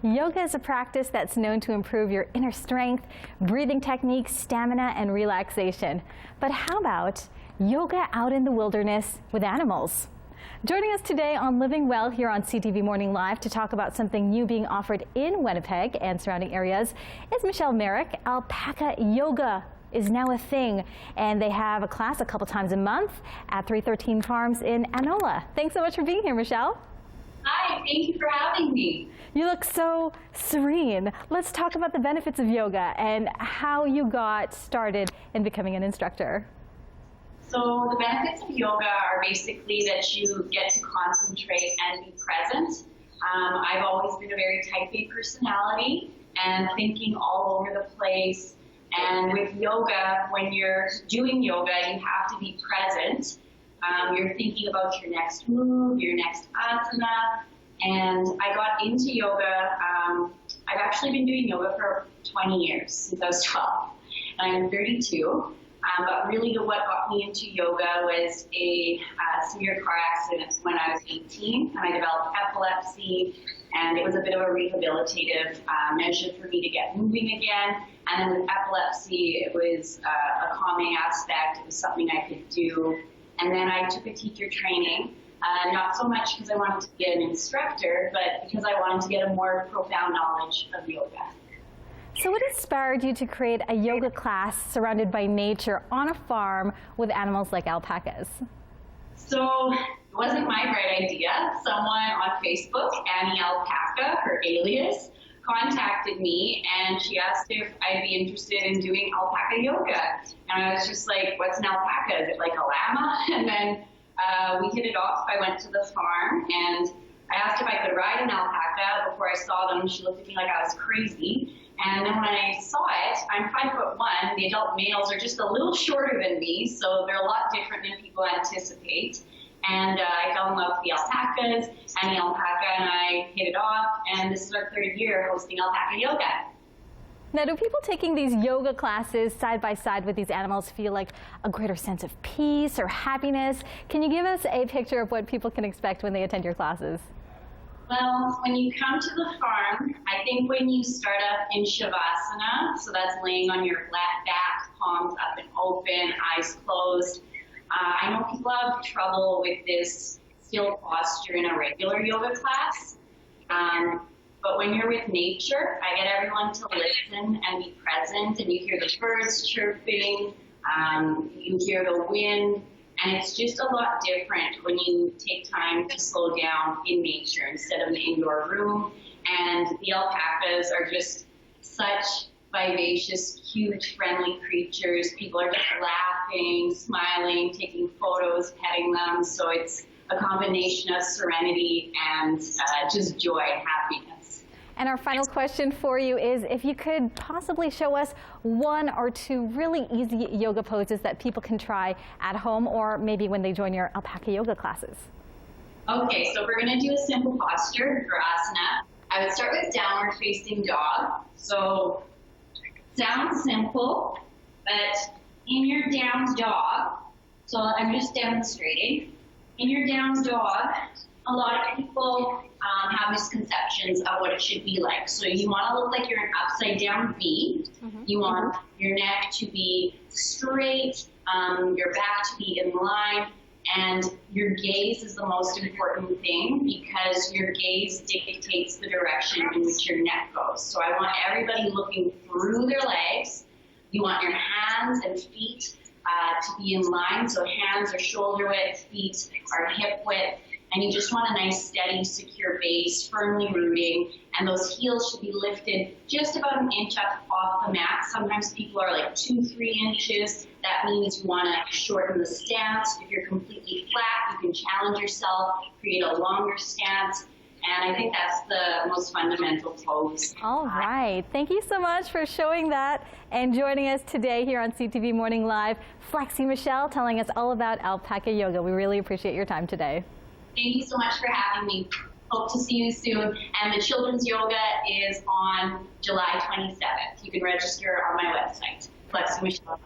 Yoga is a practice that's known to improve your inner strength, breathing techniques, stamina, and relaxation. But how about yoga out in the wilderness with animals? Joining us today on Living Well here on CTV Morning Live to talk about something new being offered in Winnipeg and surrounding areas is Michelle Merrick. Alpaca Yoga is now a thing, and they have a class a couple times a month at 313 Farms in Anola. Thanks so much for being here, Michelle. Hi, thank you for having me. You look so serene. Let's talk about the benefits of yoga and how you got started in becoming an instructor. So the benefits of yoga are basically that you get to concentrate and be present. I've always been a very type A personality and thinking all over the place. And with yoga, when you're doing yoga, you have to be present. You're thinking about your next move, your next asana. And I got into yoga. I've actually been doing yoga for 20 years, since I was 12. And I'm 32. But really what got me into yoga was a severe car accident when I was 18. And I developed epilepsy. And it was a bit of a rehabilitative measure for me to get moving again. And then with epilepsy, it was a calming aspect. It was something I could do. And then I took a teacher training, not so much because I wanted to get an instructor, but because I wanted to get a more profound knowledge of yoga. So what inspired you to create a yoga class surrounded by nature on a farm with animals like alpacas? So it wasn't my bright idea. Someone on Facebook, Annie Alpaca, her alias, contacted me and she asked if I'd be interested in doing alpaca yoga. And I was just like, what's an alpaca? Is it like a llama? And then we hit it off. I went to the farm and I asked if I could ride an alpaca before I saw them. She looked at me like I was crazy. And then when I saw it, I'm 5'1". The adult males are just a little shorter than me, so they're a lot different than people anticipate. And I fell in love with the alpacas and the alpaca, and I hit it off. And this is our 3rd year hosting Alpaca Yoga. Now, do people taking these yoga classes side by side with these animals feel like a greater sense of peace or happiness? Can you give us a picture of what people can expect when they attend your classes? Well, when you come to the farm, I think when you start up in Shavasana, so that's laying on your flat back, palms up and open, eyes closed. I know people have trouble with this still posture in a regular yoga class, but when you're with nature, I get everyone to listen and be present, and you hear the birds chirping, you hear the wind, and it's just a lot different when you take time to slow down in nature instead of an indoor room. And the alpacas are just such vivacious, cute, friendly creatures. People are just laughing, smiling, taking photos, petting them. So it's a combination of serenity and just joy and happiness. And our final question for you is if you could possibly show us 1 or 2 really easy yoga poses that people can try at home or maybe when they join your alpaca yoga classes. Okay, so we're going to do a simple posture for asana. I would start with downward facing dog. So sounds simple, but in your down dog, so I'm just demonstrating, in your down dog, a lot of people have misconceptions of what it should be like. So you want to look like you're an upside down V. You want your neck to be straight, your back to be in line, and your gaze is the most important thing because your gaze dictates the direction in which your neck goes. So I want everybody looking through their legs. You want your hands and feet to be in line. So hands are shoulder width, feet are hip width. And you just want a nice, steady, secure base, firmly rooting. And those heels should be lifted just about an inch up off the mat. Sometimes people are like 2-3 inches. That means you want to shorten the stance. If you're completely flat, you can challenge yourself, create a longer stance. And I think that's the most fundamental pose. All right. Thank you so much for showing that and joining us today here on CTV Morning Live. Flexy Michelle telling us all about Alpaca Yoga. We really appreciate your time today. Thank you so much for having me. Hope to see you soon. And the children's yoga is on July 27th. You can register on my website, flexymichelle.com.